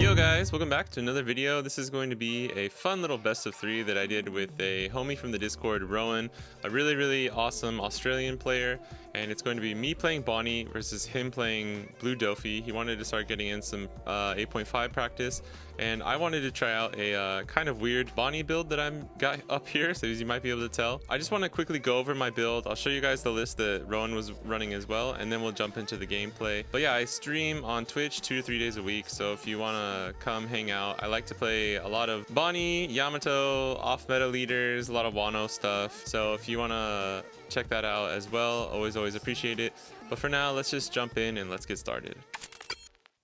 Yo guys, welcome back to another video. This is going to be a fun little best of 3 that I did with a homie from the Discord, Rowan, a really awesome Australian player, and it's going to be me playing Bonnie versus him playing Blue Doffy. He wanted to start getting in some 8.5 practice, and I wanted to try out a kind of weird Bonnie build that I've got up here, so as you might be able to tell. I just want to quickly go over my build. I'll show you guys the list that Rowan was running as well, and then we'll jump into the gameplay. But yeah, I stream on Twitch 2 to 3 days a week, so if you want to come hang out, I like to play a lot of Bonnie, Yamato, off meta leaders, a lot of Wano stuff. So if you want to check that out as well, always appreciate it. But for now, let's just jump in and let's get started.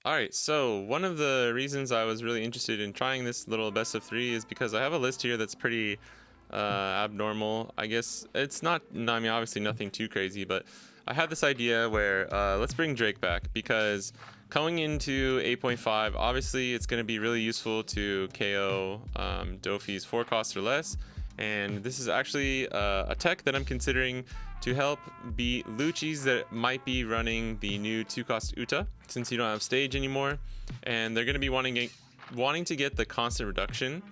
Alright, so one of the reasons I was really interested in trying this little best of 3 is because I have a list here that's pretty abnormal. I guess it's not, I mean, obviously nothing too crazy, but I had this idea where let's bring Drake back, because going into 8.5, obviously it's going to be really useful to KO Doffy's 4 cost or less, and this is actually a tech that I'm considering to help beat Luchis that might be running the new 2 cost Uta, since you don't have stage anymore, and they're going to be wanting to get the constant reduction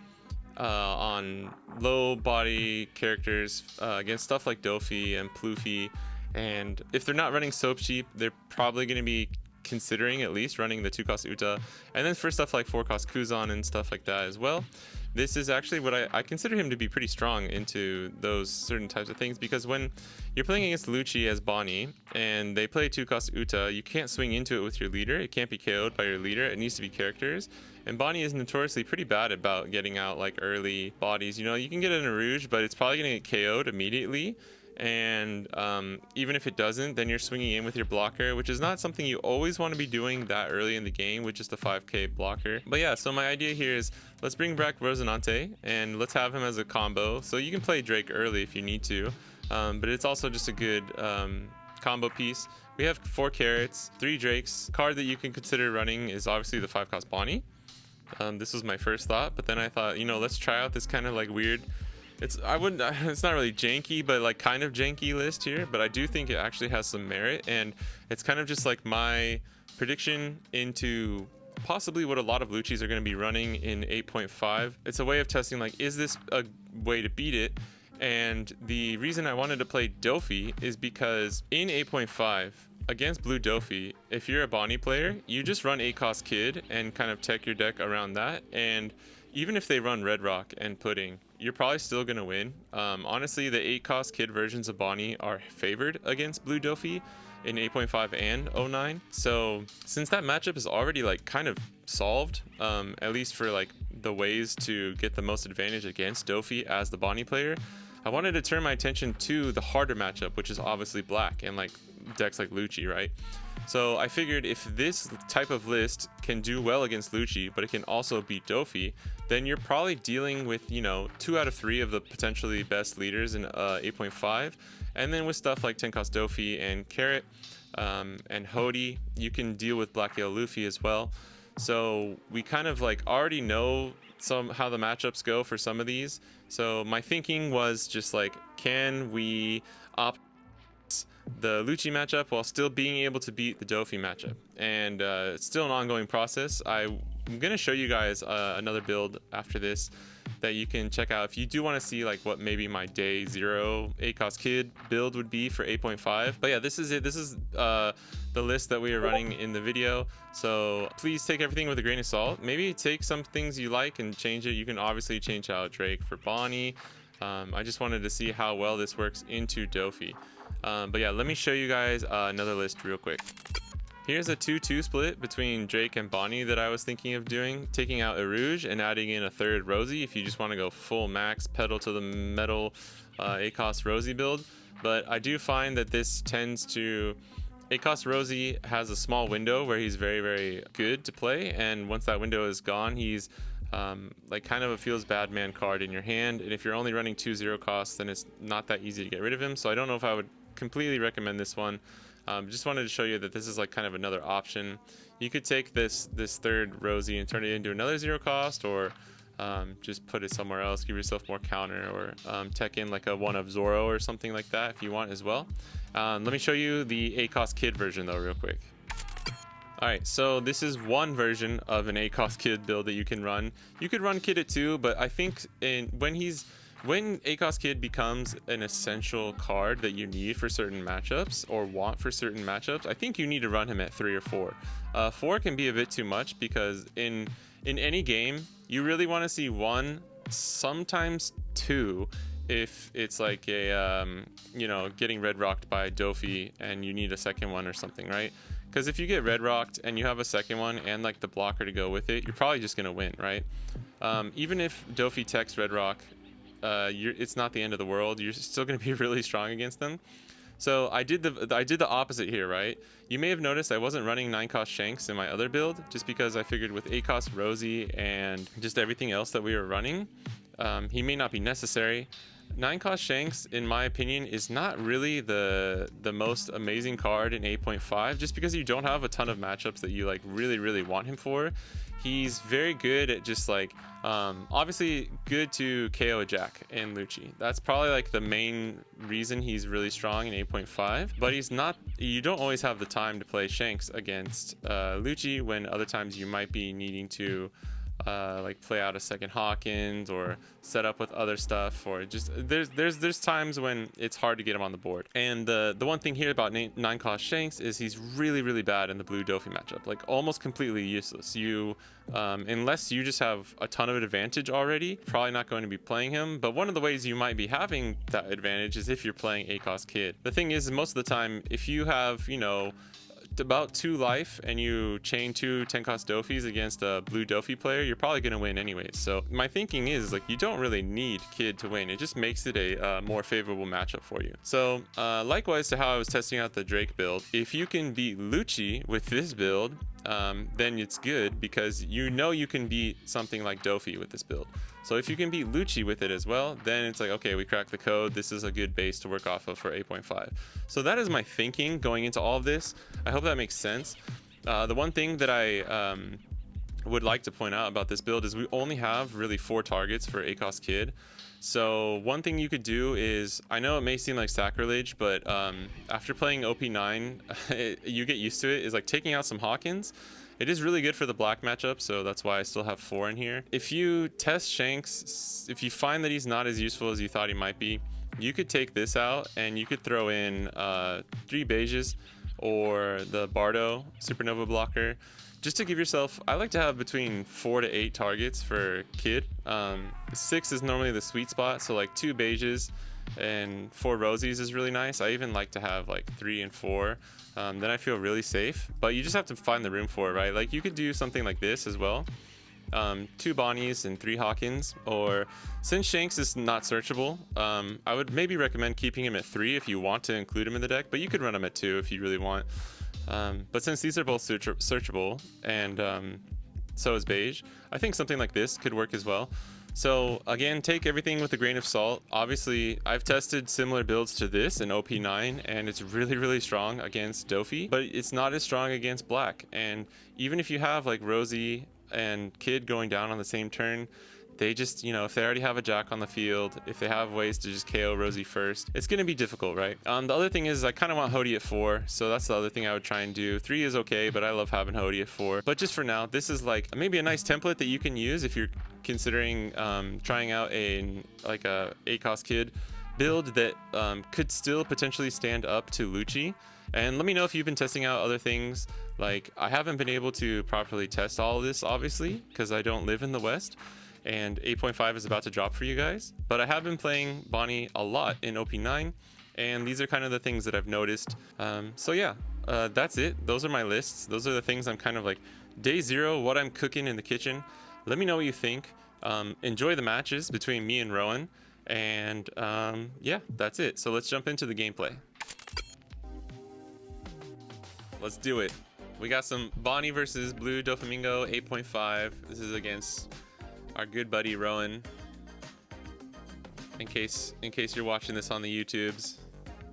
on low body characters against stuff like Doffy and Ploofy. And if they're not running Soap Cheap, they're probably going to be considering at least running the 2 cost Uta, and then for stuff like 4 cost Kuzan and stuff like that as well. This is actually what I consider him to be pretty strong into those certain types of things, because when you're playing against Lucci as Bonnie and they play 2 cost Uta, you can't swing into it with your leader. It can't be KO'd by your leader. It needs to be characters, and Bonnie is notoriously pretty bad about getting out like early bodies. You know, you can get an Arouge, but it's probably going to get KO'd immediately. And even if it doesn't, then you're swinging in with your blocker, which is not something you always want to be doing that early in the game with just a 5k blocker. But yeah, so my idea here is let's bring back Rosinante and let's have him as a combo. So you can play Drake early if you need to, but it's also just a good combo piece. We have 4 carrots, 3 Drakes. Card that you can consider running is obviously the 5 cost Bonnie. This was my first thought, but then I thought, you know, let's try out this kind of like weird, it's not really janky, but like kind of janky list here, but I do think it actually has some merit, and it's kind of just like my prediction into possibly what a lot of Luchis are going to be running in 8.5. It's a way of testing, like, is this a way to beat it? And the reason I wanted to play Doffy is because in 8.5 against Blue Doffy, if you're a Bonnie player, you just run 8 cost Kid and kind of tech your deck around that, and even if they run Red Rock and Pudding, you're probably still going to win. Honestly, the 8 cost Kid versions of Bonnie are favored against Blue Doffy in 8.5 and 09. So since that matchup is already like kind of solved, at least for like the ways to get the most advantage against Doffy as the Bonnie player, I wanted to turn my attention to the harder matchup, which is obviously Black and like decks like Lucci, right? So I figured if this type of list can do well against Lucci, but it can also beat Doffy, then you're probably dealing with, you know, 2 out of 3 of the potentially best leaders in 8.5. And then with stuff like 10 cost Doffy and Carrot and Hody, you can deal with Black Yellow Luffy as well. So we kind of like already know how the matchups go for some of these. So my thinking was just like, can we opt the Lucci matchup while still being able to beat the Doffy matchup? And it's still an ongoing process. I'm gonna show you guys another build after this that you can check out if you do want to see like what maybe my day 0 8 cost Kid build would be for 8.5. But yeah, this is it. This is the list that we are running in the video, so please take everything with a grain of salt. Maybe take some things you like and change it. You can obviously change out Drake for Bonnie. I just wanted to see how well this works into Doffy. But yeah, let me show you guys another list real quick. Here's a 2-2 split between Drake and Bonnie that I was thinking of doing, taking out Arouge and adding in a 3rd Rosie if you just want to go full max pedal to the metal 8 cost Rosie build. But I do find that this tends to, 8 cost Rosie has a small window where he's very good to play, and once that window is gone, he's like kind of a feels bad man card in your hand, and if you're only running 2 0 costs, then it's not that easy to get rid of him. So I don't know if I would completely recommend this one. Just wanted to show you that this is like kind of another option. You could take this 3rd Rosie and turn it into another 0 cost, or just put it somewhere else, give yourself more counter, or tech in like a 1 of Zoro or something like that if you want as well. Let me show you the 8 cost Kid version though real quick. All right, so this is one version of an ACOS Kid build that you can run. You could run Kid at 2, but I think when ACOS Kid becomes an essential card that you need for certain matchups or want for certain matchups, I think you need to run him at 3 or 4. 4 can be a bit too much because in any game, you really want to see 1, sometimes 2, if it's like a, you know, getting red rocked by DOFFY and you need a second one or something, right? Because if you get red rocked and you have a second one and like the blocker to go with it, you're probably just gonna win, right? Even if DOFFY techs red rock, it's not the end of the world. You're still gonna be really strong against them. So I did the opposite here, right? You may have noticed I wasn't running 9-cost Shanks in my other build just because I figured with 8-cost Rosie and just everything else that we were running, he may not be necessary. 9-cost Shanks, in my opinion, is not really the most amazing card in 8.5 just because you don't have a ton of matchups that you like really want him for. He's very good at just like obviously good to KO a Jack and Lucci. That's probably like the main reason he's really strong in 8.5, but he's not, you don't always have the time to play Shanks against Lucci when other times you might be needing to like play out a second Hawkins or set up with other stuff, or just there's times when it's hard to get him on the board. And the one thing here about 9-cost Shanks is he's really bad in the blue DOFFY matchup, like almost completely useless. You unless you just have a ton of advantage already, probably not going to be playing him. But one of the ways you might be having that advantage is if you're playing ACOS Kid. The thing is, most of the time, if you have, you know, about 2 life and you chain 2 10-cost DOFFYs against a blue DOFFY player, you're probably going to win anyways. So my thinking is like you don't really need Kid to win. It just makes it a more favorable matchup for you. So likewise to how I was testing out the Drake build, if you can beat Lucci with this build, then it's good because you know you can beat something like DOFFY with this build. So if you can beat Lucci with it as well, then it's like, okay, we cracked the code. This is a good base to work off of for 8.5. So that is my thinking going into all of this. I hope that makes sense. The one thing that I would like to point out about this build is we only have really 4 targets for ACOS Kid. So one thing you could do is, I know it may seem like sacrilege, but after playing OP9, you get used to it, is like taking out some Hawkins. It is really good for the black matchup, so that's why I still have 4 in here. If you test Shanks, if you find that he's not as useful as you thought he might be, you could take this out and you could throw in 3 Beiges or the Bardo Supernova blocker, just to give yourself, I like to have between 4 to 8 targets for Kid. 6 is normally the sweet spot, so like 2 Beiges and 4 Rosies is really nice. I even like to have like 3 and 4. Then I feel really safe, but you just have to find the room for it, right? Like you could do something like this as well. 2 Bonnies and 3 Hawkins, or since Shanks is not searchable, I would maybe recommend keeping him at 3 if you want to include him in the deck, but you could run him at 2 if you really want. But since these are both searchable and so is Beige, I think something like this could work as well. So again, take everything with a grain of salt. Obviously, I've tested similar builds to this in OP9, and it's really strong against DOFFY, but it's not as strong against black. And even if you have like Rosie and Kid going down on the same turn, they just, you know, if they already have a Jack on the field, if they have ways to just KO Rosie first, it's going to be difficult, right? The other thing is I kind of want Hody at 4, so that's the other thing I would try and do. 3 is okay, but I love having Hody at 4. But just for now, this is like maybe a nice template that you can use if you're considering trying out a ACOS Kid build that could still potentially stand up to Lucci. And let me know if you've been testing out other things. Like, I haven't been able to properly test all of this, obviously, because I don't live in the West. And 8.5 is about to drop for you guys. But I have been playing Bonnie a lot in OP9. And these are kind of the things that I've noticed. So yeah, that's it. Those are my lists. Those are the things I'm kind of like, day 0, what I'm cooking in the kitchen. Let me know what you think. Enjoy the matches between me and Rowan. And yeah, that's it. So let's jump into the gameplay. Let's do it. We got some Bonnie versus Blue Doflamingo 8.5. This is against our good buddy Rowan. In case you're watching this on the YouTubes,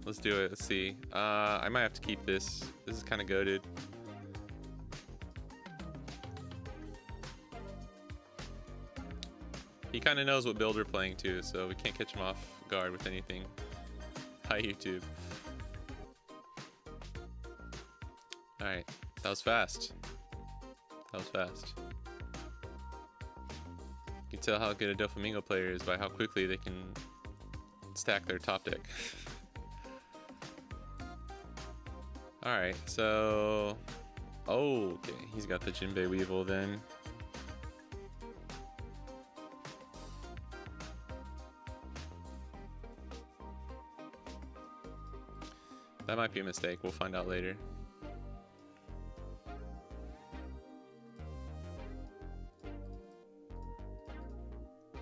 let's do it. Let's see. I might have to keep this. This is kind of goated. He kind of knows what build we're playing too, so we can't catch him off guard with anything. Hi YouTube. All right, That was fast. That was fast. You can tell how good a Doflamingo player is by how quickly they can stack their top deck. Alright, so... Oh, okay. He's got the Jinbei Weevil then. That might be a mistake. We'll find out later.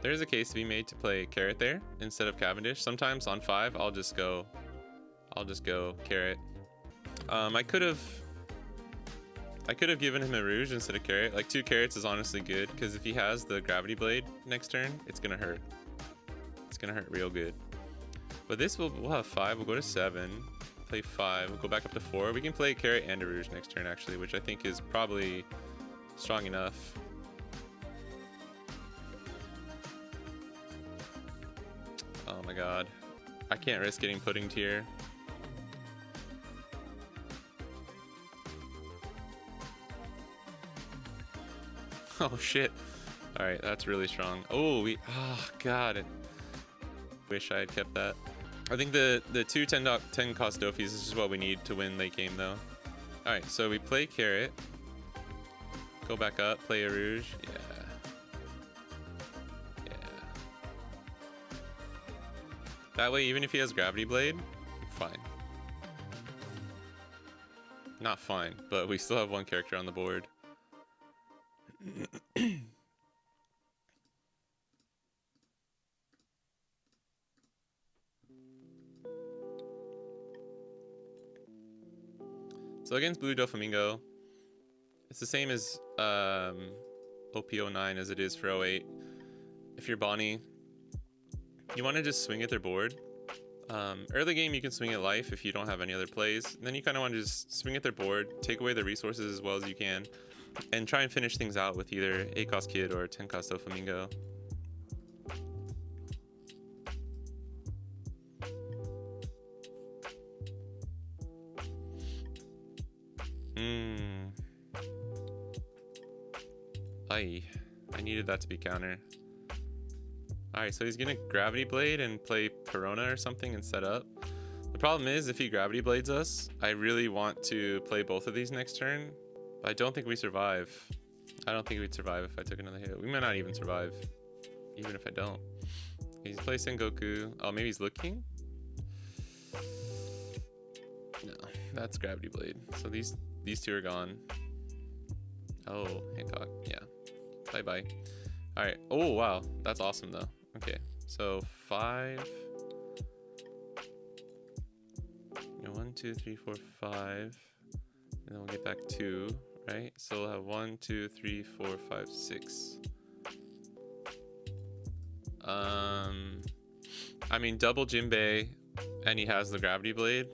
There's a case to be made to play Carrot there instead of Cavendish. Sometimes on 5, I'll just go Carrot. I could have given him a Rouge instead of Carrot. Like 2 carrots is honestly good because if he has the Gravity Blade next turn, it's gonna hurt. It's gonna hurt real good. But this we'll have 5. We'll go to 7. Play 5. We'll go back up to 4. We can play Carrot and a Rouge next turn actually, which I think is probably strong enough. Oh my god. I can't risk getting Pudding Tier. Oh shit. Alright, that's really strong. Oh, god. Wish I had kept that. I think the 2 10 cost Doffies is just what we need to win late game though. Alright, so we play Carrot. Go back up, play a Rouge. Yeah. That way, even if he has Gravity Blade, fine. Not fine, but we still have 1 character on the board. So against Blue Doflamingo, it's the same as OP8.5 as it is for 08. If you're Bonnie, you want to just swing at their board. Early game, you can swing at life if you don't have any other plays. And then you kind of want to just swing at their board, take away their resources as well as you can, and try and finish things out with either 8 cost Kid or 10 cost Doflamingo. I needed that to be counter. Alright, so he's gonna Gravity Blade and play Perona or something and set up. The problem is, if he Gravity Blades us, I really want to play both of these next turn. But I don't think we survive. I don't think we'd survive if I took another hit. We might not even survive, even if I don't. He's playing Sengoku. Oh, maybe he's looking? No, that's Gravity Blade. So these 2 are gone. Oh, Hancock, yeah. Bye-bye. Alright, oh wow, that's awesome though. Okay, so 5. 1, 2, 3, 4, 5. And then we'll get back 2, right? So we'll have 1, 2, 3, 4, 5, 6. I mean, double Jinbei, and he has the Gravity Blade.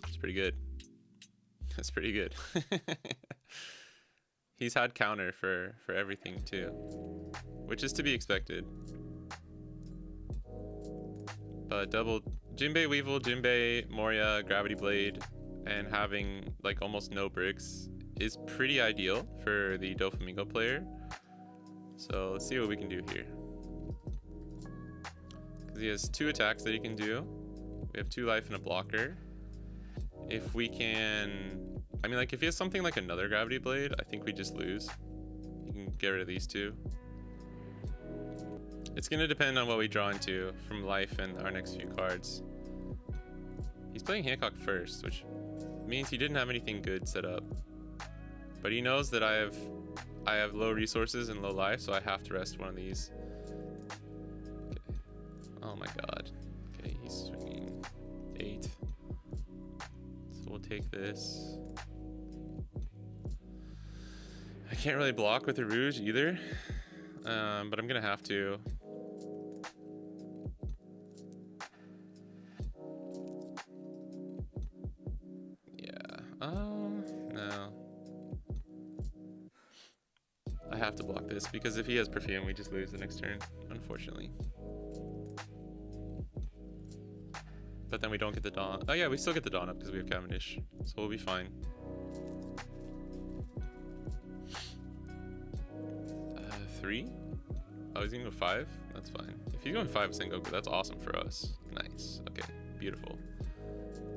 It's pretty good. That's pretty good. He's had counter for everything too, which is to be expected. But double Jinbei Weevil, Jinbei, Moria, Gravity Blade, and having like almost no bricks is pretty ideal for the Doflamingo player. So let's see what we can do here. Because he has 2 attacks that he can do. We have 2 life and a blocker. If we can... I mean, like, if he has something like another Gravity Blade, I think we just lose. You can get rid of these 2. It's going to depend on what we draw into from life and our next few cards. He's playing Hancock first, which means he didn't have anything good set up. But he knows that I have low resources and low life, so I have to rest one of these. Okay. Oh my god. Okay, he's swinging 8. So we'll take this. I can't really block with a Rouge either, but I'm gonna have to. No. I have to block this because if he has Perfume, we just lose the next turn, unfortunately. But then we don't get the Dawn. Oh yeah, we still get the Dawn up because we have Cavendish, so we'll be fine. 3? Oh, he's gonna go 5? That's fine. If he's going 5 with Sengoku, that's awesome for us. Nice. Okay, beautiful.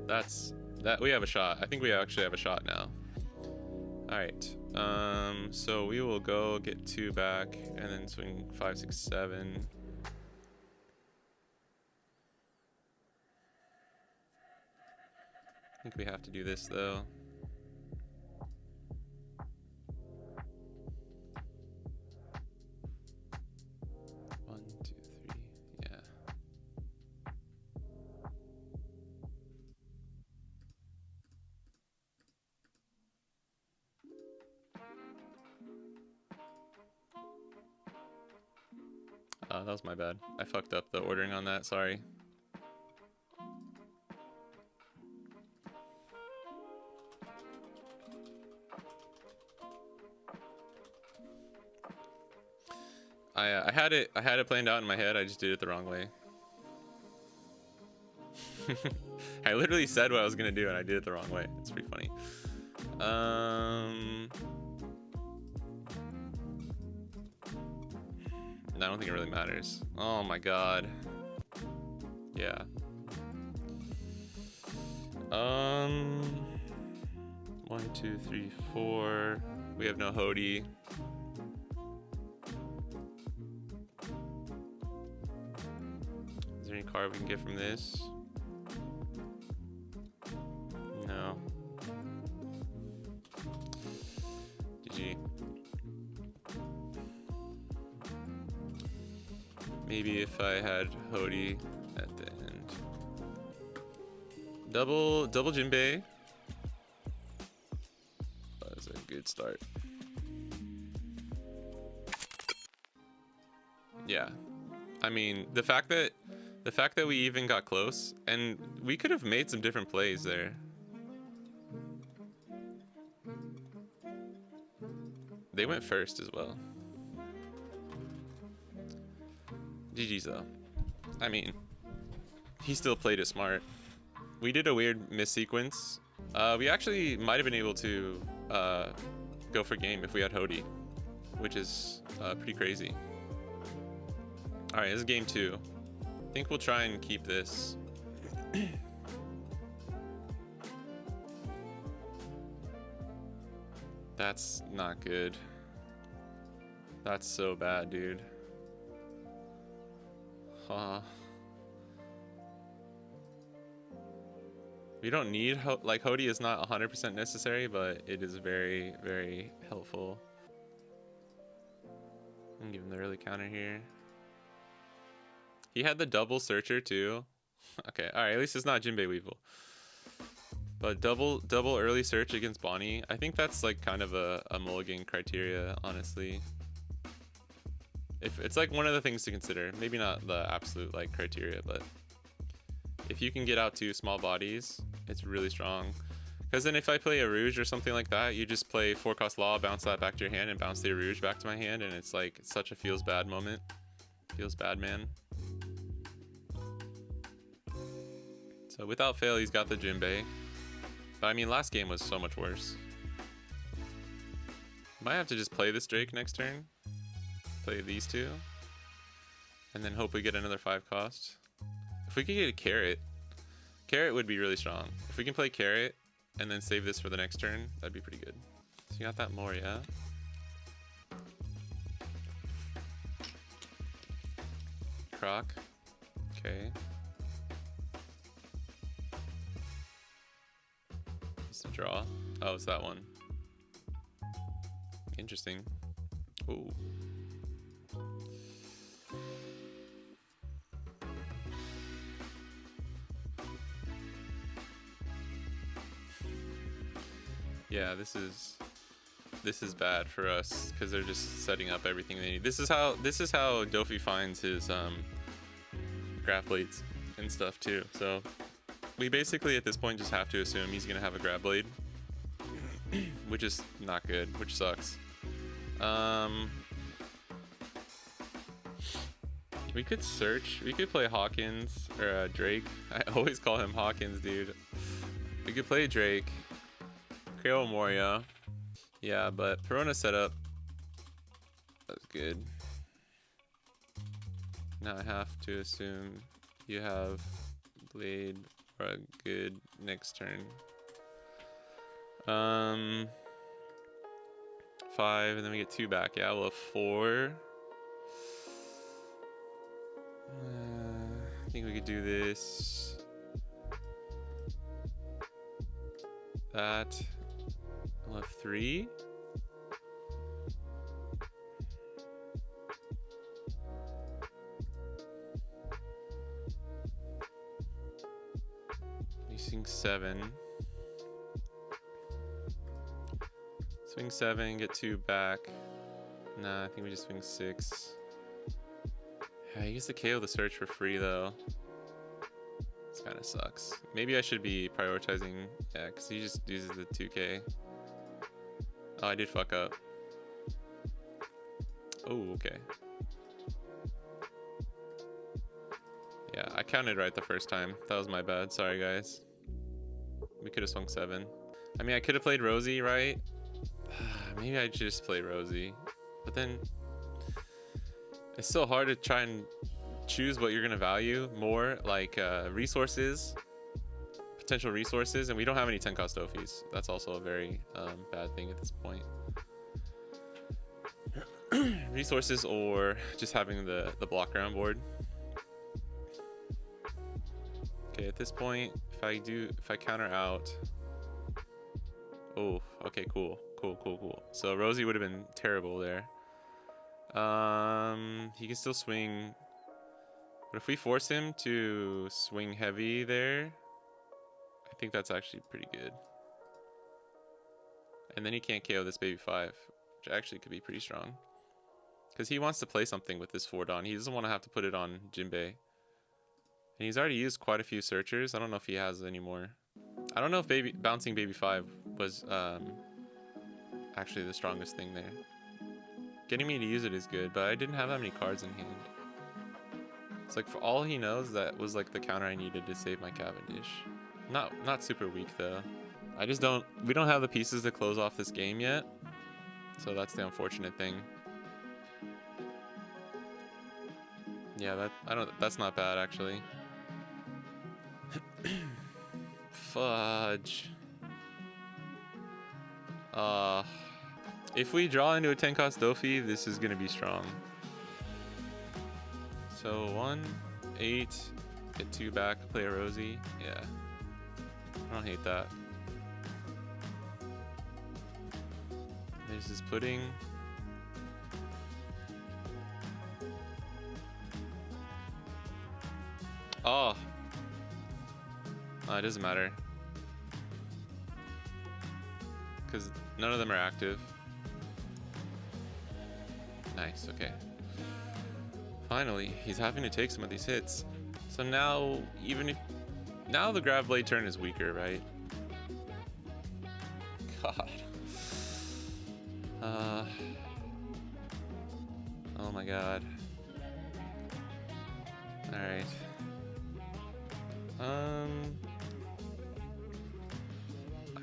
That's that. We have a shot. I think we actually have a shot now. All right. So we will go get 2 back and then swing 5, 6, 7. I think we have to do this though. That was my bad. I fucked up the ordering on that, sorry. I had it planned out in my head, I just did it the wrong way. I literally said what I was gonna do and I did it the wrong way. It's pretty funny. I don't think it really matters. Oh my god. Yeah. 1, 2, 3, 4. We have no Hody. Is there any card we can get from this? No. GG. Maybe if I had Hody at the end. Double JINBE. That was a good start. Yeah. I mean, the fact that we even got close, and we could have made some different plays there. They went first as well. GG's though. I mean, he still played it smart. We did a weird miss sequence. We actually might have been able to go for game if we had Hody, which is pretty crazy. All right, this is game 2. I think we'll try and keep this. That's not good. That's so bad, dude. We don't need like Hody is not 100% necessary, but it is very, very helpful. I'm gonna give him the early counter here. He had the double searcher too. Okay, all right. At least it's not JINBE Weevil. But double early search against BONNEY. I think that's like kind of a mulligan criteria, honestly. If it's like one of the things to consider, maybe not the absolute like criteria, but if you can get out 2 small bodies, it's really strong. Because then if I play a Rouge or something like that, you just play 4-cost Law, bounce that back to your hand, and bounce the Rouge back to my hand, and it's like such a feels bad moment. Feels bad, man. So without fail, he's got the JINBE. But I mean, last game was so much worse. Might have to just play this Drake next turn. Play these 2. And then hope we get another 5-cost. If we could get a Carrot would be really strong. If we can play Carrot and then save this for the next turn, that'd be pretty good. So you got that more, yeah? Croc. Okay. It's a draw. Oh, it's that one. Interesting. Ooh. Yeah, this is bad for us because they're just setting up everything they need. This is how DOFFY finds his graph blades and stuff too. So we basically at this point just have to assume he's gonna have a grab blade, which is not good, which sucks. We could search. We could play Hawkins or Drake. I always call him Hawkins, dude. We could play Drake. Moria. Yeah, but Perona setup, that's good. Now I have to assume you have blade for a good next turn. 5, and then we get 2 back. Yeah, we'll have 4. I think we could do this. That. We'll have 3. Swing 7. Swing 7, get 2 back. Nah, I think we just swing 6. Yeah, he gets to KO the search for free though. This kind of sucks. Maybe I should be prioritizing, yeah, because he just uses the 2k. Oh, I did fuck up. Oh, okay. Yeah, I counted right the first time. That was my bad. Sorry, guys. We could have swung 7. I mean, I could have played Rosie, right? Maybe I just play Rosie. But then it's so hard to try and choose what you're going to value more, like resources, potential resources, and we don't have any 10 cost Doffys. That's also a very bad thing at this point. Resources or just having the block around board. Okay, at this point, if I counter out. Oh, okay, cool. So Rosie would have been terrible there. He can still swing. But if we force him to swing heavy there, I think that's actually pretty good. And then he can't KO this baby 5, which actually could be pretty strong. Because he wants to play something with this 4 Dawn. He doesn't want to have to put it on JINBE. And he's already used quite a few searchers. I don't know if he has any more. I don't know if bouncing baby 5 was actually the strongest thing there. Getting me to use it is good, but I didn't have that many cards in hand. It's like for all he knows, that was like the counter I needed to save my Cavendish. Not super weak though. We don't have the pieces to close off this game yet. So that's the unfortunate thing. Yeah, that's not bad actually. Fudge. If we draw into a 10 cost Doffy, this is gonna be strong. So 1, 8, get 2 back, play a Rosie. Yeah, I don't hate that. There's his pudding. Oh, it doesn't matter because none of them are active. Nice, okay. Finally, he's having to take some of these hits. So now, now the grab blade turn is weaker, right? God. Oh my God. All right.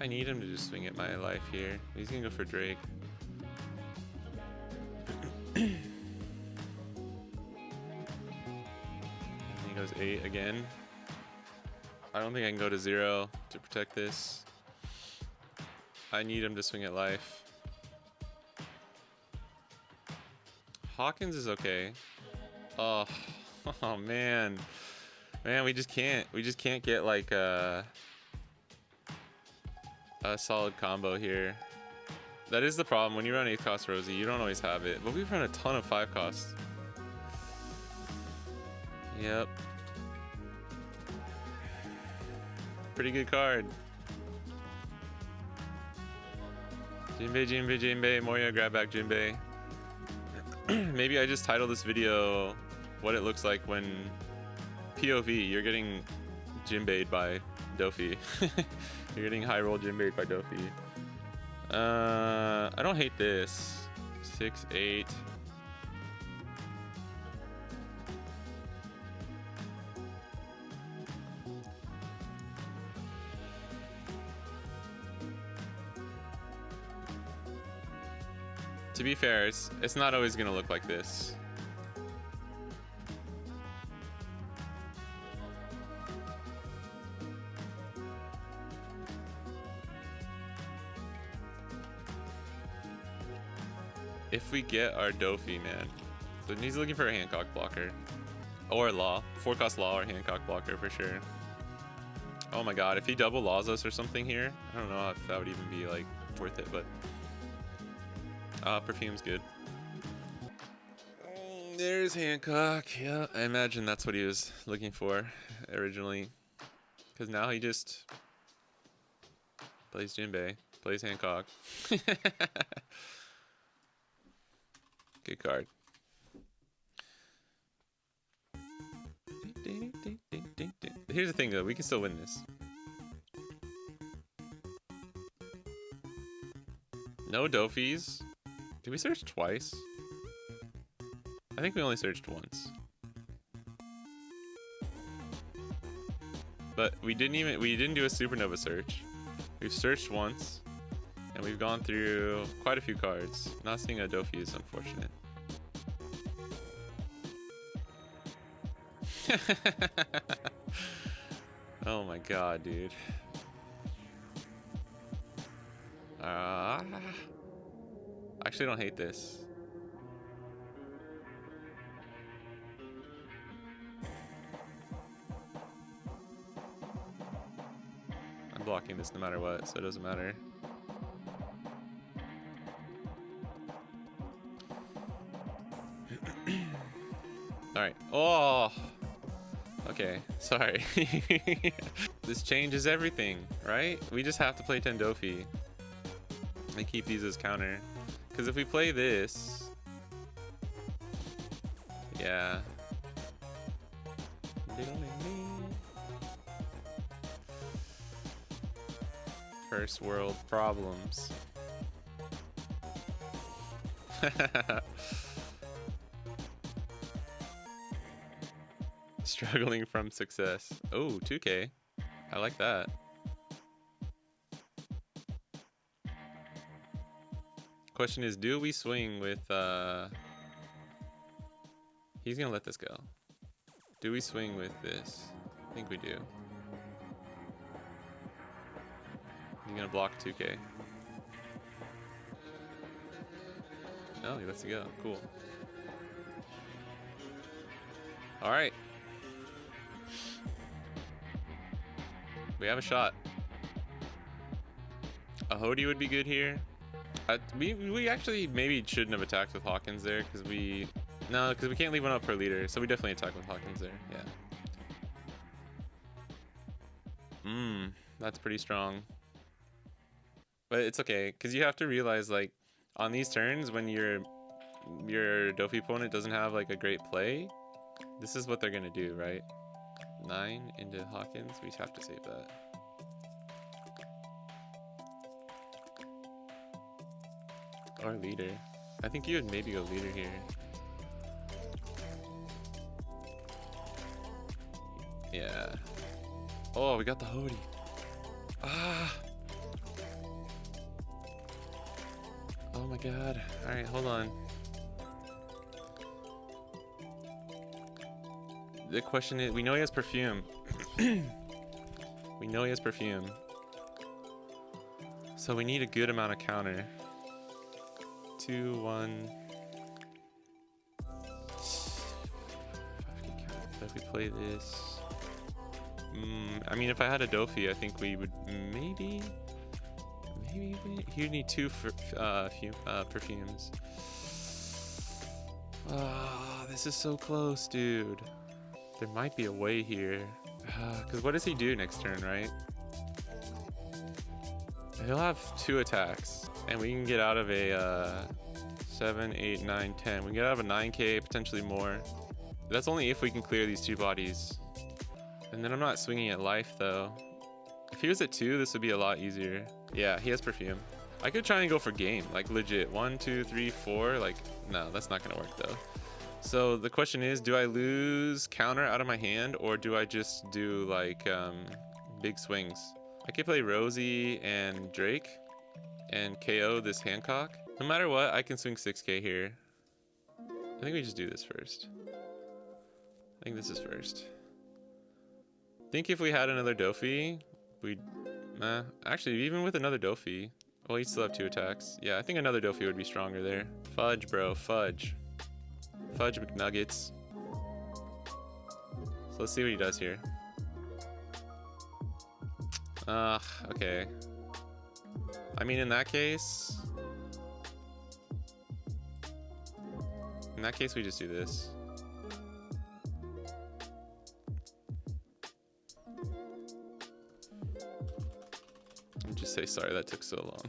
I need him to just swing at my life here. He's gonna go for Drake. And he goes 8 again. I don't think I can go to 0 to protect this. I need him to swing at life. Hawkins is okay. Oh, oh man. Man, we just can't get like a solid combo here. That is the problem. When you run 8th cost Rosie, you don't always have it. But we've run a ton of 5 costs. Yep. Pretty good card. JINBE, JINBE, JINBE. Moria, grab back JINBE. Maybe I just title this video what it looks like when POV, you're getting JINBE'd by Doffy. You're getting high roll JINBE'd by Doffy. I don't hate this. 6, 8. To be fair, it's not always gonna look like this. if we get our Doffy, man. So he's looking for a Hancock blocker. Or Law. 4-cost Law or Hancock blocker for sure. Oh my god, if he double Laws us or something here, I don't know if that would even be like worth it, but Perfume's good. There's Hancock. Yeah, I imagine that's what he was looking for originally. Because now he just plays JINBE, plays Hancock. Good card. Here's the thing though, we can still win this. No Doffys. Did we search twice? I think we only searched once. But we didn't do a supernova search. We've searched once and we've gone through quite a few cards. Not seeing a Doffy is unfortunate. Oh my god, dude. I actually don't hate this. I'm blocking this no matter what, so it doesn't matter. Alright. Oh! Okay, sorry. This changes everything, right? We just have to play 10 Doffy and keep these as counter. Because if we play this... Yeah. First world problems. Struggling from success. Oh, 2K. I like that. Question is, do we swing with he's gonna let this go. Do we swing with this? I think we do. He's gonna block 2K. No, he lets it go. Cool. Alright. We have a shot. A Hody would be good here. We actually maybe shouldn't have attacked with Hawkins there because we can't leave one up for leader, so we definitely attack with Hawkins there. Yeah. That's pretty strong. But it's okay because you have to realize, like, on these turns when your Doffy opponent doesn't have like a great play, this is what they're gonna do, right? 9 into Hawkins. We have to save that. Or leader. I think you would maybe go leader here. Yeah. Oh, we got the Hody. Ah. Oh my god. Alright, hold on. The question is, we know he has perfume. We know he has perfume. So we need a good amount of counter. 2, 1. If we play this. I mean, if I had a Doffy, I think we would maybe he'd need 2 perfumes. Ah, this is so close, dude. There might be a way here. Because what does he do next turn, right? He'll have 2 attacks. And we can get out of a 7, 8, 9, 10. We can get out of a 9K, potentially more. That's only if we can clear these 2 bodies. And then I'm not swinging at life, though. If he was at 2, this would be a lot easier. Yeah, he has perfume. I could try and go for game, like legit. 1, 2, 3, 4. Like, no, that's not going to work, though. So the question is, do I lose counter out of my hand, or do I just do like big swings? I could play Rosie and Drake and KO this Hancock. No matter what, I can swing 6K here. I think we just do this first. I think this is first. I think if we had another Doffy, we'd... actually, even with another Doffy, Well, he still have 2 attacks. Yeah, I think another Doffy would be stronger there. Fudge, bro, fudge. Fudge McNuggets. So let's see what he does here. Okay. I mean, in that case, we just do this. Just say sorry that took so long.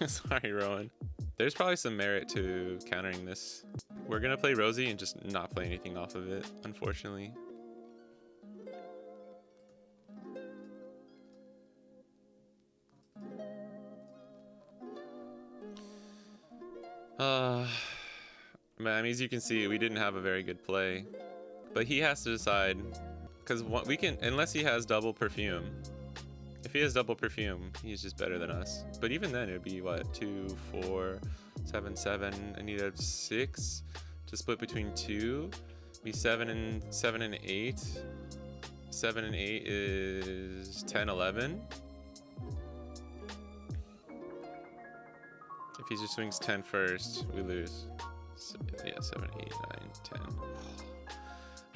Sorry, Rowan. There's probably some merit to countering this. We're gonna play Rosie and just not play anything off of it, unfortunately. Man, as you can see, we didn't have a very good play, but he has to decide, because we can, unless he has double perfume. If he has double perfume, he's just better than us. But even then, it would be what, 2, 4, 7, 7. I need a 6 to split between 2. Be 7 and 8. 7 and 8 is 10, 11. If he just swings 10 first, we lose. So, yeah, 7, 8, 9, 10.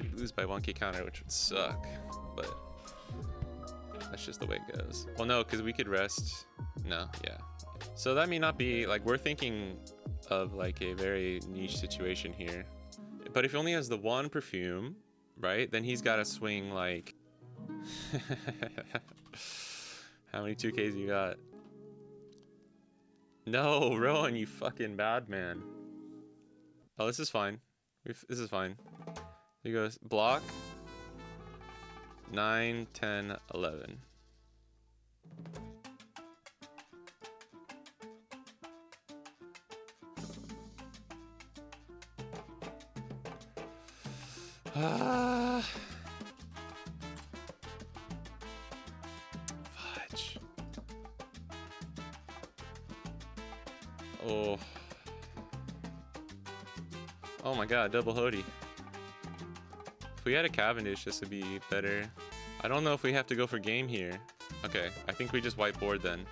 We lose by 1k counter, which would suck, but that's just the way it goes. Well, no, because we could rest. No, yeah. So that may not be, like, we're thinking of like a very niche situation here. But if he only has the 1 perfume, right, then he's got to swing like... How many 2Ks you got? No, Rowan, you fucking bad man. Oh, this is fine. This is fine. He goes block 9, 10, 11. Fudge. Oh. Oh my god, double Hody. If we had a Cavendish, this would be better. I don't know if we have to go for game here. Okay, I think we just whiteboard then.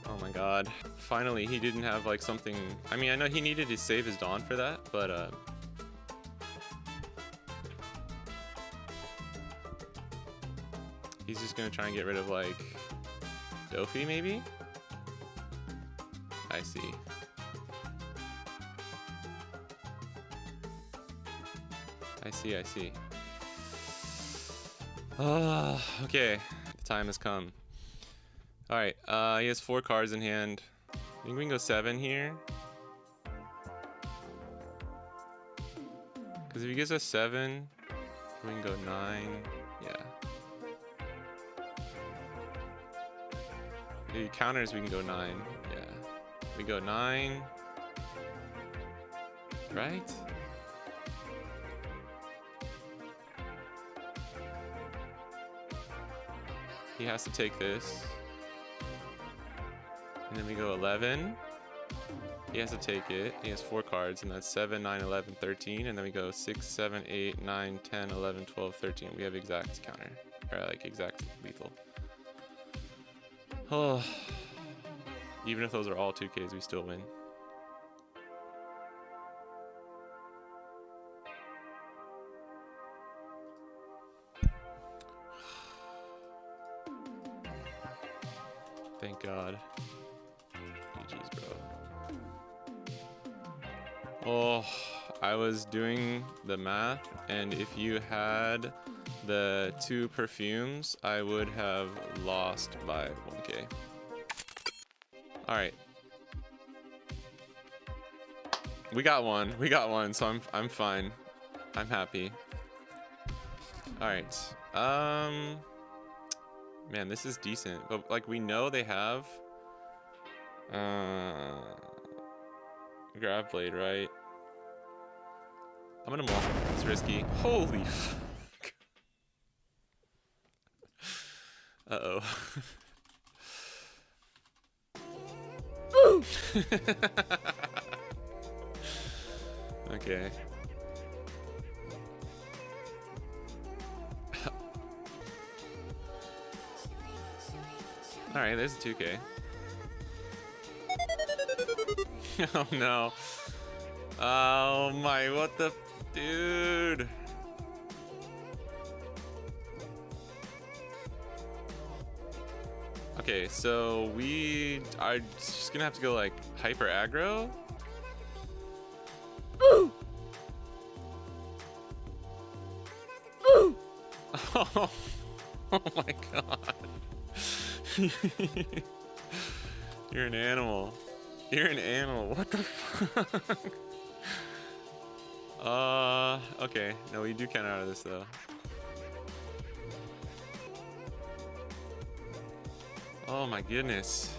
Oh my god. Finally, he didn't have like something... I mean, I know he needed to save his Dawn for that, but he's just gonna try and get rid of like Doffy maybe? I see. I see. Okay. The time has come. Alright, he has 4 cards in hand. I think we can go 7 here. Because if he gives us 7, we can go 9. Yeah. If he counters, we can go 9. Yeah. We go 9. Right? He has to take this. And then we go 11. He has to take it. He has 4 cards, and that's 7, 9, 11, 13. And then we go 6, 7, 8, 9, 10, 11, 12, 13. We have exact counter. Or like exact lethal. Oh. Even if those are all 2Ks, we still win. Thank God. GG's, bro. Oh, I was doing the math, and if you had the 2 perfumes, I would have lost by 1K. Alright. We got one, so I'm fine. I'm happy. Alright. Man, this is decent, but like we know they have Grab Blade, right? I'm gonna maul. It's risky. Holy fuck. Uh-oh. Okay. Alright, there's a 2K. Oh no. Oh my, what the dude. Okay, so we are just gonna have to go like hyper aggro. Oh. Oh, oh my god. You're an animal. You're an animal. What the fuck? Okay. No, we do count out of this though. Oh my goodness.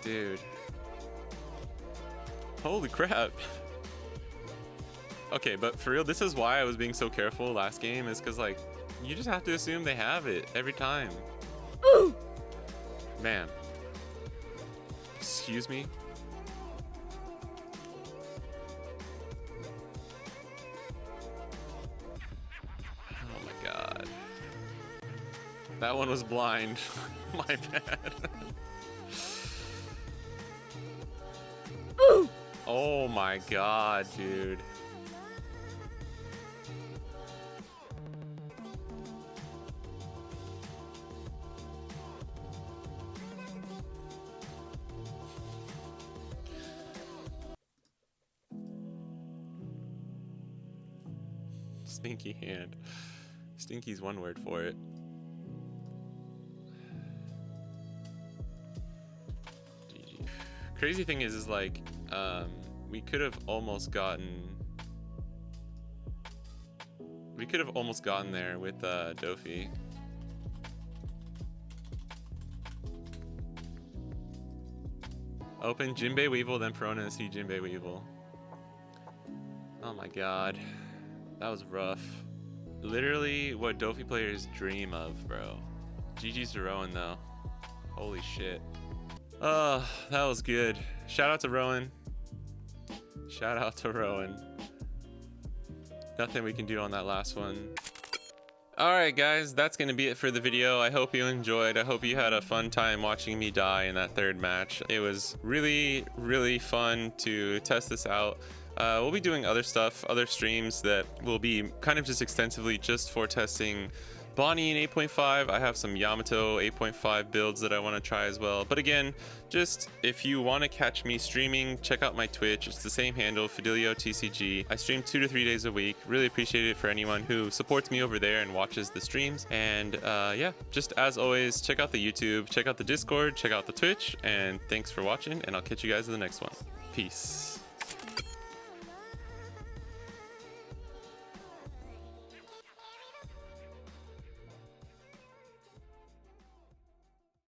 Dude. Holy crap. Okay, but for real, this is why I was being so careful last game, is because like you just have to assume they have it every time. Ooh. Man. Excuse me. Oh my god. That one was blind. My bad. Ooh. Oh my god, dude. Stinky hand. Stinky's one word for it. GG. Crazy thing is like, we could have almost gotten there with DOFFY. Open JINBE Weevil, then Perona and see JINBE Weevil. Oh my god. That was rough. Literally what DOFFY players dream of, bro. GG's to Rowan though. Holy shit. Oh, that was good. Shout out to Rowan. Shout out to Rowan. Nothing we can do on that last one. Alright guys, that's going to be it for the video. I hope you enjoyed. I hope you had a fun time watching me die in that third match. It was really, really fun to test this out. We'll be doing other stuff, other streams that will be kind of just extensively just for testing BONNEY in 8.5. I have some Yamato 8.5 builds that I want to try as well. But again, just if you want to catch me streaming, check out my Twitch. It's the same handle, Fidelio TCG. I stream 2 to 3 days a week. Really appreciate it for anyone who supports me over there and watches the streams. And yeah, just as always, check out the YouTube, check out the Discord, check out the Twitch, and thanks for watching, and I'll catch you guys in the next one. Peace.